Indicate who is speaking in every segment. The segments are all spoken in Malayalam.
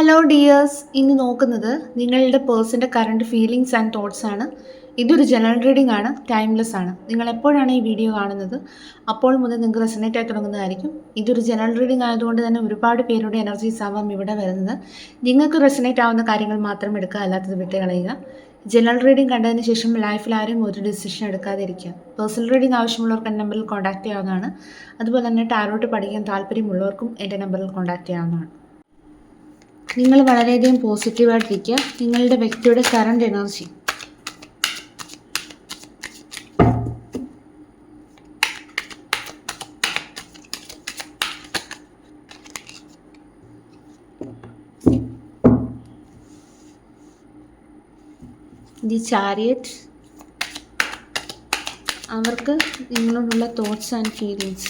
Speaker 1: ഹലോ ഡിയേഴ്സ്, ഇന്ന് നോക്കുന്നത് നിങ്ങളുടെ പേഴ്സൻ്റെ കറണ്ട് ഫീലിങ്സ് ആൻഡ് തോട്ട്സ് ആണ്. ഇതൊരു ജനറൽ റീഡിംഗ് ആണ്, ടൈംലെസ് ആണ്. നിങ്ങൾ എപ്പോഴാണ് ഈ വീഡിയോ കാണുന്നത് അപ്പോൾ മുതൽ നിങ്ങൾക്ക് റെസനേറ്റ് ആയി തുടങ്ങുന്നതായിരിക്കും. ഇതൊരു ജനറൽ റീഡിംഗ് ആയതുകൊണ്ട് തന്നെ ഒരുപാട് പേരുടെ എനർജീസ് ആവാം ഇവിടെ വരുന്നത്. നിങ്ങൾക്ക് റെസനേറ്റ് ആവുന്ന കാര്യങ്ങൾ മാത്രം എടുക്കുക, അല്ലാത്തത് വിട്ട് കളയുക. ജനറൽ റീഡിംഗ് കണ്ടതിന് ശേഷം ലൈഫിൽ ആരും ഒരു ഡിസിഷൻ എടുക്കാതിരിക്കുക. പേഴ്സണൽ റീഡിംഗ് ആവശ്യമുള്ളവർക്ക് എൻ്റെ നമ്പറിൽ കോൺടാക്ട് ചെയ്യാവുന്നതാണ്. അതുപോലെ തന്നെ ടാരോട്ട് പഠിക്കാൻ താല്പര്യമുള്ളവർക്കും എൻ്റെ നമ്പറിൽ കോൺടാക്ട് ചെയ്യാവുന്നതാണ്. നിങ്ങൾ വളരെയധികം പോസിറ്റീവായിട്ടിരിക്കുക. നിങ്ങളുടെ വ്യക്തിയുടെ കറണ്ട് എനർജി ദി ചാരിയറ്റ്, അവർക്ക് നിങ്ങളോടുള്ള തോട്ട്സ് ആൻഡ് ഫീലിങ്സ്.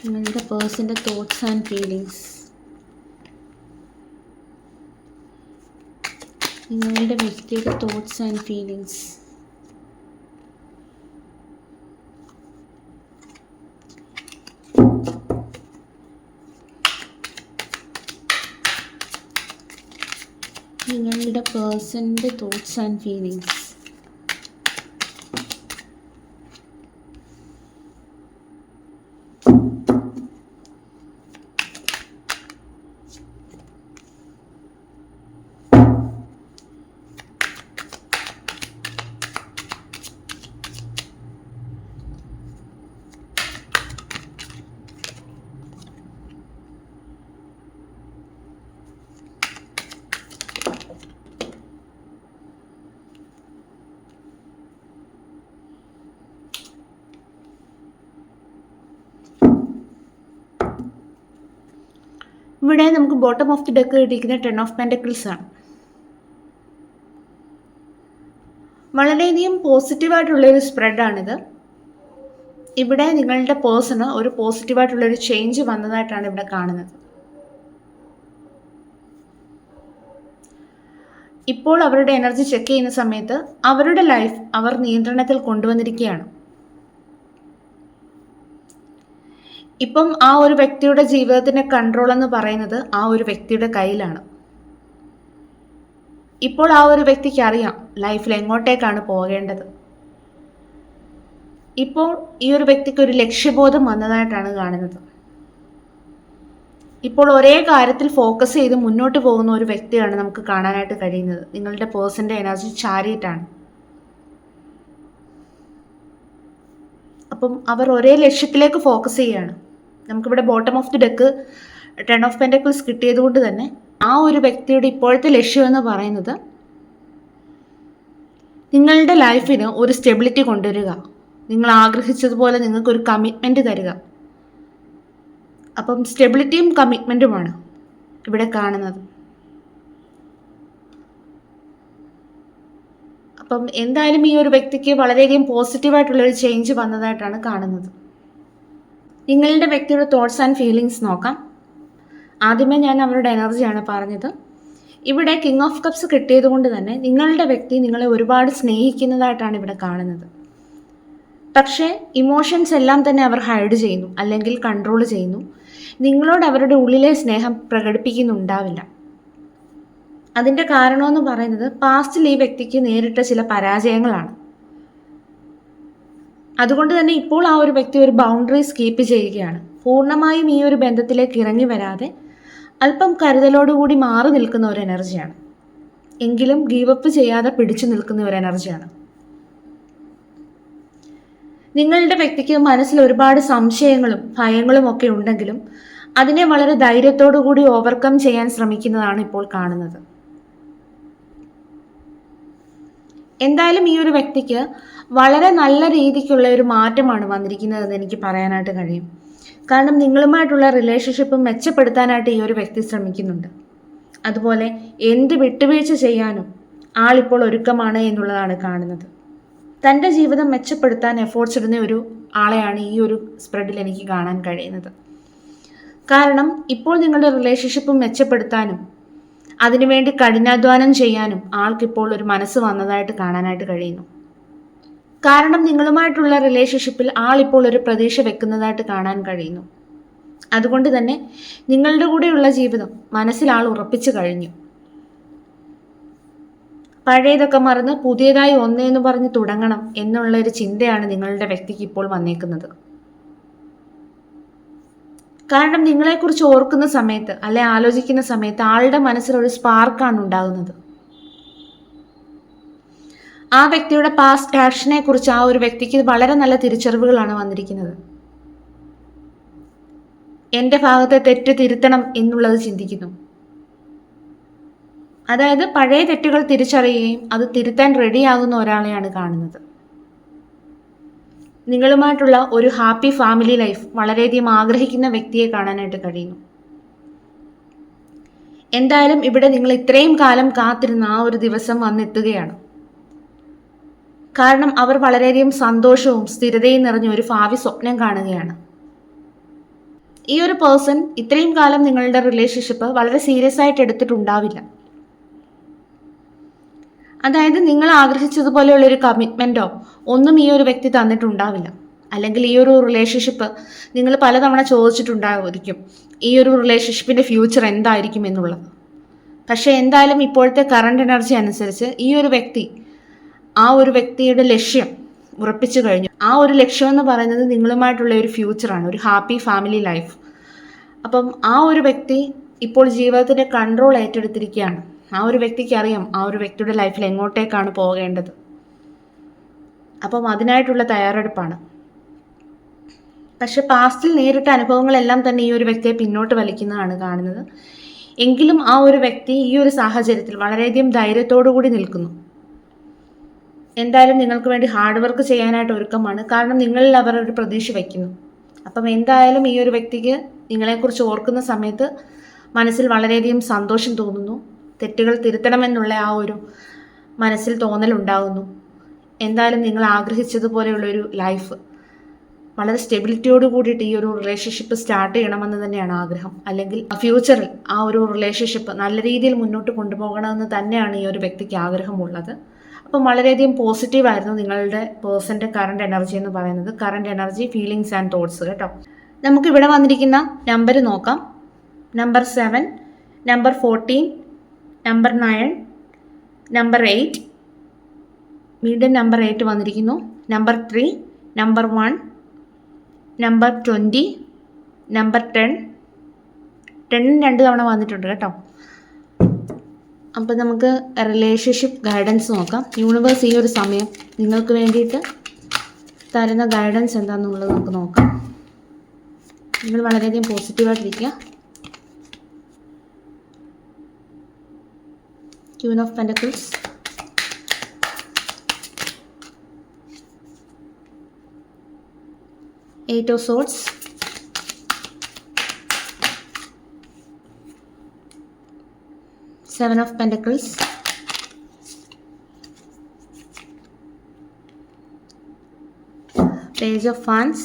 Speaker 1: നിങ്ങളുടെ പേഴ്സൻ്റെ തോട്ട്സ് ആൻഡ് ഫീലിങ്സ്. നിങ്ങളുടെ വ്യക്തിയുടെ തോട്ട്സ് ആൻഡ് ഫീലിങ്സ്. നിങ്ങളുടെ പേഴ്സൻ്റെ തോട്ട്സ് ആൻഡ് ഫീലിങ്സ്. ഇവിടെ നമുക്ക് ബോട്ടം ഓഫ് ദി ഡെക്ക് കിട്ടിയിരിക്കുന്ന 10 ഓഫ് പെൻറ്റക്കിൾസ് ആണ്. വളരെയധികം പോസിറ്റീവായിട്ടുള്ളൊരു സ്പ്രെഡാണിത്. ഇവിടെ നിങ്ങളുടെ പേഴ്സണ് ഒരു പോസിറ്റീവായിട്ടുള്ളൊരു ചേഞ്ച് വന്നതായിട്ടാണ് ഇവിടെ കാണുന്നത്. ഇപ്പോൾ അവരുടെ എനർജി ചെക്ക് ചെയ്യുന്ന സമയത്ത് അവരുടെ ലൈഫ് അവർ നിയന്ത്രണത്തിൽ കൊണ്ടുവന്നിരിക്കുകയാണ്. ഇപ്പം ആ ഒരു വ്യക്തിയുടെ ജീവിതത്തിൻ്റെ കൺട്രോൾ എന്ന് പറയുന്നത് ആ ഒരു വ്യക്തിയുടെ കയ്യിലാണ്. ഇപ്പോൾ ആ ഒരു വ്യക്തിക്ക് അറിയാം ലൈഫിൽ എങ്ങോട്ടേക്കാണ് പോകേണ്ടത്. ഇപ്പോൾ ഈ ഒരു വ്യക്തിക്ക് ഒരു ലക്ഷ്യബോധം വന്നതായിട്ടാണ് കാണുന്നത്. ഇപ്പോൾ ഒരേ കാര്യത്തിൽ ഫോക്കസ് ചെയ്ത് മുന്നോട്ട് പോകുന്ന ഒരു വ്യക്തിയാണ് നമുക്ക് കാണാനായിട്ട് കഴിയുന്നത്. നിങ്ങളുടെ പേഴ്സൻ്റെ എനർജി ചാരിയറ്റാണ്. അപ്പം അവർ ഒരേ ലക്ഷ്യത്തിലേക്ക് ഫോക്കസ് ചെയ്യുകയാണ്. നമുക്കിവിടെ bottom of the deck 10 of pentacles കിട്ടിയത് കൊണ്ട് തന്നെ ആ ഒരു വ്യക്തിയുടെ ഇപ്പോഴത്തെ ലക്ഷ്യം എന്ന് പറയുന്നത് നിങ്ങളുടെ ലൈഫിന് ഒരു സ്റ്റെബിലിറ്റി കൊണ്ടുവരിക, നിങ്ങൾ ആഗ്രഹിച്ചതുപോലെ നിങ്ങൾക്കൊരു കമ്മിറ്റ്മെൻറ്റ് തരിക. അപ്പം സ്റ്റെബിലിറ്റിയും കമ്മിറ്റ്മെൻറ്റുമാണ് ഇവിടെ കാണുന്നത്. അപ്പം എന്തായാലും ഈ ഒരു വ്യക്തിക്ക് വളരെയധികം പോസിറ്റീവായിട്ടുള്ളൊരു ചേഞ്ച് വന്നതായിട്ടാണ് കാണുന്നത്. നിങ്ങളുടെ വ്യക്തിയുടെ തോട്ട്സ് ആൻഡ് ഫീലിങ്സ് നോക്കാം. ആദ്യമേ ഞാൻ അവരുടെ എനർജിയാണ് പറഞ്ഞത്. ഇവിടെ കിങ് ഓഫ് കപ്സ് കിട്ടിയത് കൊണ്ട് തന്നെ നിങ്ങളുടെ വ്യക്തി നിങ്ങളെ ഒരുപാട് സ്നേഹിക്കുന്നതായിട്ടാണ് ഇവിടെ കാണുന്നത്. പക്ഷേ ഇമോഷൻസ് എല്ലാം തന്നെ അവർ ഹൈഡ് ചെയ്യുന്നു, അല്ലെങ്കിൽ കൺട്രോൾ ചെയ്യുന്നു. നിങ്ങളോട് അവരുടെ ഉള്ളിലെ സ്നേഹം പ്രകടിപ്പിക്കുന്നുണ്ടാവില്ല. അതിൻ്റെ കാരണമെന്ന് പറയുന്നത് പാസ്റ്റിൽ ഈ വ്യക്തിക്ക് നേരിട്ട ചില പരാജയങ്ങളാണ്. അതുകൊണ്ട് തന്നെ ഇപ്പോൾ ആ ഒരു വ്യക്തി ഒരു ബൗണ്ടറീസ് കീപ്പ് ചെയ്യുകയാണ്. പൂർണ്ണമായും ഈ ഒരു ബന്ധത്തിലേക്ക് ഇറങ്ങി വരാതെ അല്പം കരുതലോടുകൂടി മാറി നിൽക്കുന്ന ഒരു എനർജിയാണ്. എങ്കിലും ഗീവപ്പ് ചെയ്യാതെ പിടിച്ചു നിൽക്കുന്ന ഒരു എനർജിയാണ്. നിങ്ങളുടെ വ്യക്തിക്ക് മനസ്സിൽ ഒരുപാട് സംശയങ്ങളും ഭയങ്ങളും ഒക്കെ ഉണ്ടെങ്കിലും അതിനെ വളരെ ധൈര്യത്തോടു കൂടി ഓവർകം ചെയ്യാൻ ശ്രമിക്കുന്നതാണ് ഇപ്പോൾ കാണുന്നത്. എന്തായാലും ഈ ഒരു വ്യക്തിക്ക് വളരെ നല്ല രീതിക്കുള്ള ഒരു മാറ്റമാണ് വന്നിരിക്കുന്നതെന്ന് എനിക്ക് പറയാനായിട്ട് കഴിയും. കാരണം നിങ്ങളുമായിട്ടുള്ള റിലേഷൻഷിപ്പ് മെച്ചപ്പെടുത്താനായിട്ട് ഈ ഒരു വ്യക്തി ശ്രമിക്കുന്നുണ്ട്. അതുപോലെ എന്ത് വിട്ടുവീഴ്ച ചെയ്യാനും ആളിപ്പോൾ ഒരുക്കമാണ് എന്നുള്ളതാണ് കാണുന്നത്. തൻ്റെ ജീവിതം മെച്ചപ്പെടുത്താൻ എഫോർട്സ് ഇടുന്ന ഒരു ആളെയാണ് ഈ ഒരു സ്പ്രെഡിൽ എനിക്ക് കാണാൻ കഴിയുന്നത്. കാരണം ഇപ്പോൾ നിങ്ങളുടെ റിലേഷൻഷിപ്പ് മെച്ചപ്പെടുത്താനും അതിനുവേണ്ടി കഠിനാധ്വാനം ചെയ്യാനും ആൾക്കിപ്പോൾ ഒരു മനസ്സ് വന്നതായിട്ട് കാണാനായിട്ട് കഴിയുന്നു. കാരണം നിങ്ങളുമായിട്ടുള്ള റിലേഷൻഷിപ്പിൽ ആളിപ്പോൾ ഒരു പ്രതീക്ഷ വെക്കുന്നതായിട്ട് കാണാൻ കഴിയുന്നു. അതുകൊണ്ട് തന്നെ നിങ്ങളുടെ കൂടെയുള്ള ജീവിതം മനസ്സിൽ ആൾ ഉറപ്പിച്ചു കഴിഞ്ഞു. പഴയതൊക്കെ മറന്ന് പുതിയതായി ഒന്നേന്ന് പറഞ്ഞ് തുടങ്ങണം എന്നുള്ള ഒരു ചിന്തയാണ് നിങ്ങളുടെ വ്യക്തിക്ക് ഇപ്പോൾ വന്നേക്കുന്നത്. കാരണം നിങ്ങളെക്കുറിച്ച് ഓർക്കുന്ന സമയത്ത് അല്ലെ ആലോചിക്കുന്ന സമയത്ത് ആളുടെ മനസ്സിൽ ഒരു സ്പാർക്കാണ് ഉണ്ടാകുന്നത്. ആ വ്യക്തിയുടെ പാസ്റ്റ് ആക്ഷനെ കുറിച്ച് ആ ഒരു വ്യക്തിക്ക് വളരെ നല്ല തിരിച്ചറിവുകളാണ് വന്നിരിക്കുന്നത്. എൻ്റെ ഭാഗത്തെ തെറ്റ് തിരുത്തണം എന്നുള്ളത് ചിന്തിക്കുന്നു. അതായത് പഴയ തെറ്റുകൾ തിരിച്ചറിയുകയും അത് തിരുത്താൻ റെഡിയാകുന്ന ഒരാളെയാണ് കാണുന്നത്. നിങ്ങളുമായിട്ടുള്ള ഒരു ഹാപ്പി ഫാമിലി ലൈഫ് വളരെയധികം ആഗ്രഹിക്കുന്ന വ്യക്തിയെ കാണാനായിട്ട് കഴിയുന്നു. എന്തായാലും ഇവിടെ നിങ്ങൾ ഇത്രയും കാലം കാത്തിരുന്ന ആ ഒരു ദിവസം വന്നെത്തുകയാണ്. കാരണം അവർ വളരെയധികം സന്തോഷവും സ്ഥിരതയും നിറഞ്ഞ ഒരു ഭാവി സ്വപ്നം കാണുകയാണ്. ഈ ഒരു പേഴ്സൺ ഇത്രയും കാലം നിങ്ങളുടെ റിലേഷൻഷിപ്പ് വളരെ സീരിയസ് ആയിട്ട് എടുത്തിട്ടുണ്ടാവില്ല. അതായത് നിങ്ങൾ ആഗ്രഹിച്ചതുപോലെയുള്ള ഒരു കമ്മിറ്റ്മെൻറ്റോ ഒന്നും ഈ ഒരു വ്യക്തി തന്നിട്ടുണ്ടാവില്ല. അല്ലെങ്കിൽ ഈ ഒരു റിലേഷൻഷിപ്പ് നിങ്ങൾ പലതവണ ചോദിച്ചിട്ടുണ്ടാവുമായിരിക്കും ഈ ഒരു റിലേഷൻഷിപ്പിൻ്റെ ഫ്യൂച്ചർ എന്തായിരിക്കും എന്നുള്ളത്. പക്ഷേ എന്തായാലും ഇപ്പോഴത്തെ കറണ്ട് എനർജി അനുസരിച്ച് ഈ ഒരു വ്യക്തി ആ ഒരു വ്യക്തിയുടെ ലക്ഷ്യം ഉറപ്പിച്ചു കഴിഞ്ഞു. ആ ഒരു ലക്ഷ്യം എന്ന് പറയുന്നത് നിങ്ങളുമായിട്ടുള്ള ഒരു ഫ്യൂച്ചറാണ്, ഒരു ഹാപ്പി ഫാമിലി ലൈഫ്. അപ്പം ആ ഒരു വ്യക്തി ഇപ്പോൾ ജീവിതത്തിൻ്റെ കൺട്രോൾ ഏറ്റെടുത്തിരിക്കുകയാണ്. ആ ഒരു വ്യക്തിക്ക് അറിയാം ആ ഒരു വ്യക്തിയുടെ ലൈഫിൽ എങ്ങോട്ടേക്കാണ് പോകേണ്ടത്. അപ്പം അതിനായിട്ടുള്ള തയ്യാറെടുപ്പാണ്. പക്ഷെ പാസ്റ്റിൽ നേരിട്ട അനുഭവങ്ങളെല്ലാം തന്നെ ഈ ഒരു വ്യക്തിയെ പിന്നോട്ട് വലിക്കുന്നതാണ് കാണുന്നത്. എങ്കിലും ആ ഒരു വ്യക്തി ഈ ഒരു സാഹചര്യത്തിൽ വളരെയധികം ധൈര്യത്തോടു കൂടി നിൽക്കുന്നു. എന്തായാലും നിങ്ങൾക്ക് വേണ്ടി ഹാർഡ് വർക്ക് ചെയ്യാനായിട്ട് ഒരുക്കമാണ്. കാരണം നിങ്ങളിൽ അവർ ഒരു പ്രതീക്ഷ വയ്ക്കുന്നു. അപ്പം എന്തായാലും ഈ ഒരു വ്യക്തിക്ക് നിങ്ങളെക്കുറിച്ച് ഓർക്കുന്ന സമയത്ത് മനസ്സിൽ വളരെയധികം സന്തോഷം തോന്നുന്നു. തെറ്റുകൾ തിരുത്തണമെന്നുള്ള ആ ഒരു മനസ്സിൽ തോന്നലുണ്ടാകുന്നു. എന്തായാലും നിങ്ങൾ ആഗ്രഹിച്ചതുപോലെയുള്ളൊരു ലൈഫ് വളരെ സ്റ്റെബിലിറ്റിയോട് കൂടിയിട്ട് ഈ ഒരു റിലേഷൻഷിപ്പ് സ്റ്റാർട്ട് ചെയ്യണമെന്ന് തന്നെയാണ് ആഗ്രഹം. അല്ലെങ്കിൽ ഫ്യൂച്ചറിൽ ആ ഒരു റിലേഷൻഷിപ്പ് നല്ല രീതിയിൽ മുന്നോട്ട് കൊണ്ടുപോകണമെന്ന് തന്നെയാണ് ഈ ഒരു വ്യക്തിക്ക് ആഗ്രഹമുള്ളത്. അപ്പം വളരെയധികം പോസിറ്റീവായിരുന്നു നിങ്ങളുടെ പേഴ്സൻ്റെ കറണ്ട് എനർജി എന്ന് പറയുന്നത്. Current energy, feelings and thoughts കേട്ടോ. നമുക്കിവിടെ വന്നിരിക്കുന്ന നമ്പർ നോക്കാം. നമ്പർ 7, നമ്പർ 14, നമ്പർ 9, നമ്പർ 8, വീണ്ടും നമ്പർ 8 വന്നിരിക്കുന്നു. Number 3, number 1, number 20, number 10. 10 2 തവണ വന്നിട്ടുണ്ട് കേട്ടോ. അപ്പോൾ നമുക്ക് റിലേഷൻഷിപ്പ് ഗൈഡൻസ് നോക്കാം. യൂണിവേഴ്സ് ഈ ഒരു സമയം നിങ്ങൾക്ക് വേണ്ടിയിട്ട് തരുന്ന ഗൈഡൻസ് എന്താണെന്നുള്ളത് നമുക്ക് നോക്കാം. നിങ്ങൾ വളരെയധികം പോസിറ്റീവായിട്ടിരിക്കുക. Queen of Pentacles, Eight of Swords, Seven of Pentacles, Page of Wands.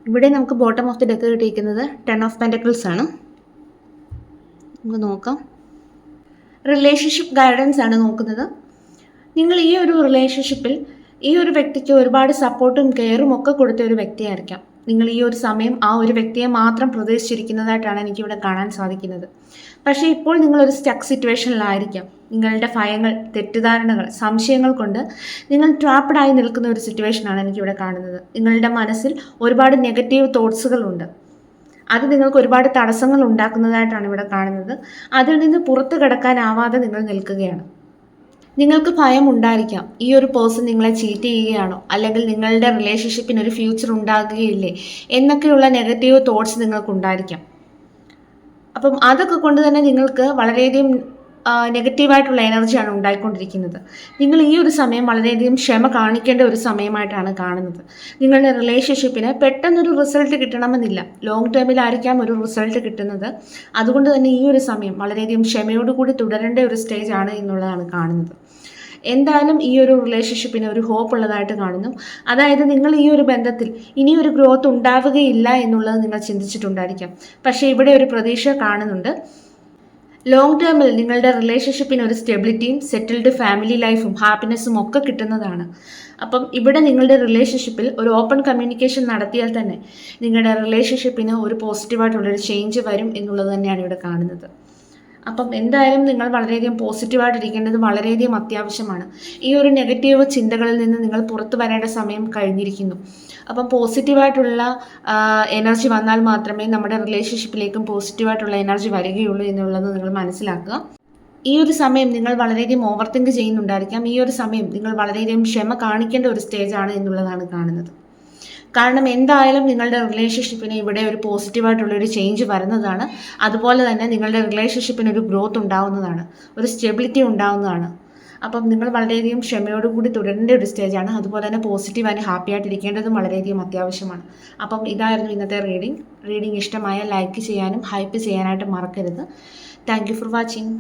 Speaker 1: ഇവിടെ നമുക്ക് ബോട്ടം ഓഫ് ദി ഡെക്ക് കിട്ടിയിരിക്കുന്നത് 10 of Pentacles ആണ്. നമുക്ക് നോക്കാം. റിലേഷൻഷിപ്പ് ഗൈഡൻസ് ആണ് നോക്കുന്നത്. നിങ്ങൾ ഈ ഒരു റിലേഷൻഷിപ്പിൽ ഈ ഒരു വ്യക്തിക്ക് ഒരുപാട് സപ്പോർട്ടും കെയറും ഒക്കെ കൊടുത്ത ഒരു വ്യക്തിയായിരിക്കാം. നിങ്ങൾ ഈ ഒരു സമയം ആ ഒരു വ്യക്തിയെ മാത്രം പ്രതീക്ഷിച്ചിരിക്കുന്നതായിട്ടാണ് എനിക്കിവിടെ കാണാൻ സാധിക്കുന്നത്. പക്ഷേ ഇപ്പോൾ നിങ്ങളൊരു സ്റ്റക്ക് സിറ്റുവേഷനിലായിരിക്കാം. നിങ്ങളുടെ ഭയങ്ങൾ, തെറ്റിദ്ധാരണകൾ, സംശയങ്ങൾ കൊണ്ട് നിങ്ങൾ ട്രാപ്പഡായി നിൽക്കുന്ന ഒരു സിറ്റുവേഷനാണ് എനിക്കിവിടെ കാണുന്നത്. നിങ്ങളുടെ മനസ്സിൽ ഒരുപാട് നെഗറ്റീവ് തോട്ട്സുകളുണ്ട്. അത് നിങ്ങൾക്ക് ഒരുപാട് തടസ്സങ്ങൾ ഉണ്ടാക്കുന്നതായിട്ടാണ് ഇവിടെ കാണുന്നത്. അതിൽ നിന്ന് പുറത്തു കടക്കാനാവാതെ നിങ്ങൾ നിൽക്കുകയാണ്. നിങ്ങൾക്ക് ഭയം ഉണ്ടായിരിക്കാം, ഈ ഒരു പേഴ്സൺ നിങ്ങളെ ചീറ്റ് ചെയ്യുകയാണോ, അല്ലെങ്കിൽ നിങ്ങളുടെ റിലേഷൻഷിപ്പിന് ഒരു ഫ്യൂച്ചർ ഉണ്ടാകുകയില്ലേ എന്നൊക്കെയുള്ള നെഗറ്റീവ് തോട്ട്സ് നിങ്ങൾക്കുണ്ടായിരിക്കാം. അപ്പം അതൊക്കെ കൊണ്ട് തന്നെ നിങ്ങൾക്ക് വളരെയധികം നെഗറ്റീവായിട്ടുള്ള എനർജിയാണ് ഉണ്ടായിക്കൊണ്ടിരിക്കുന്നത്. നിങ്ങൾ ഈ ഒരു സമയം വളരെയധികം ക്ഷമ കാണിക്കേണ്ട ഒരു സമയമായിട്ടാണ് കാണുന്നത്. നിങ്ങളുടെ റിലേഷൻഷിപ്പിന് പെട്ടെന്നൊരു റിസൾട്ട് കിട്ടണമെന്നില്ല. ലോങ് ടേമിലായിരിക്കാം ഒരു റിസൾട്ട് കിട്ടുന്നത്. അതുകൊണ്ട് തന്നെ ഈ ഒരു സമയം വളരെയധികം ക്ഷമയോടുകൂടി തുടരേണ്ട ഒരു സ്റ്റേജാണ് എന്നുള്ളതാണ് കാണുന്നത്. എന്തായാലും ഈ ഒരു റിലേഷൻഷിപ്പിന് ഒരു ഹോപ്പ് ഉള്ളതായിട്ട് കാണുന്നു. അതായത് നിങ്ങൾ ഈ ഒരു ബന്ധത്തിൽ ഇനിയൊരു ഗ്രോത്ത് ഉണ്ടാവുകയില്ല എന്നുള്ളത് നിങ്ങൾ ചിന്തിച്ചിട്ടുണ്ടായിരിക്കാം. പക്ഷേ ഇവിടെ ഒരു പ്രതീക്ഷ കാണുന്നുണ്ട്. ലോങ് ടേമിൽ നിങ്ങളുടെ റിലേഷൻഷിപ്പിന് ഒരു സ്റ്റെബിലിറ്റിയും സെറ്റിൽഡ് ഫാമിലി ലൈഫും ഹാപ്പിനെസ്സും ഒക്കെ കിട്ടുന്നതാണ്. അപ്പം ഇവിടെ നിങ്ങളുടെ റിലേഷൻഷിപ്പിൽ ഒരു ഓപ്പൺ കമ്മ്യൂണിക്കേഷൻ നടത്തിയാൽ തന്നെ നിങ്ങളുടെ റിലേഷൻഷിപ്പിന് ഒരു പോസിറ്റീവായിട്ടുള്ളൊരു ചേഞ്ച് വരും എന്നുള്ളത് തന്നെയാണ് ഇവിടെ കാണുന്നത്. അപ്പം എന്തായാലും നിങ്ങൾ വളരെയധികം പോസിറ്റീവായിട്ടിരിക്കേണ്ടത് വളരെയധികം അത്യാവശ്യമാണ്. ഈ ഒരു നെഗറ്റീവ് ചിന്തകളിൽ നിന്ന് നിങ്ങൾ പുറത്തു വരേണ്ട സമയം കഴിഞ്ഞിരിക്കുന്നു. അപ്പം പോസിറ്റീവായിട്ടുള്ള എനർജി വന്നാൽ മാത്രമേ നമ്മുടെ റിലേഷൻഷിപ്പിലേക്കും പോസിറ്റീവായിട്ടുള്ള എനർജി വരികയുള്ളൂ എന്നുള്ളത് നിങ്ങൾ മനസ്സിലാക്കുക. ഈ ഒരു സമയം നിങ്ങൾ വളരെയധികം ഓവർ തിങ്ക് ചെയ്യുന്നുണ്ടായിരിക്കാം. ഈ ഒരു സമയം നിങ്ങൾ വളരെയധികം ക്ഷമ കാണിക്കേണ്ട ഒരു സ്റ്റേജാണ് എന്നുള്ളതാണ് കാണുന്നത്. കാരണം എന്തായാലും നിങ്ങളുടെ റിലേഷൻഷിപ്പിന് ഇവിടെ ഒരു പോസിറ്റീവായിട്ടുള്ളൊരു ചേഞ്ച് വരുന്നതാണ്. അതുപോലെ തന്നെ നിങ്ങളുടെ റിലേഷൻഷിപ്പിന് ഒരു ഗ്രോത്ത് ഉണ്ടാവുന്നതാണ്, ഒരു സ്റ്റെബിലിറ്റി ഉണ്ടാവുന്നതാണ്. അപ്പം നിങ്ങൾ വളരെയധികം ക്ഷമയോടുകൂടി തുടരേണ്ട ഒരു സ്റ്റേജാണ്. അതുപോലെ തന്നെ പോസിറ്റീവായി ഹാപ്പി ആയിട്ടിരിക്കേണ്ടതും വളരെയധികം അത്യാവശ്യമാണ്. അപ്പം ഇതായിരുന്നു ഇന്നത്തെ റീഡിംഗ്. ഇഷ്ടമായ ലൈക്ക് ചെയ്യാനും ഹൈപ്പ് ചെയ്യാനായിട്ട് മറക്കരുത്. Thank you for watching.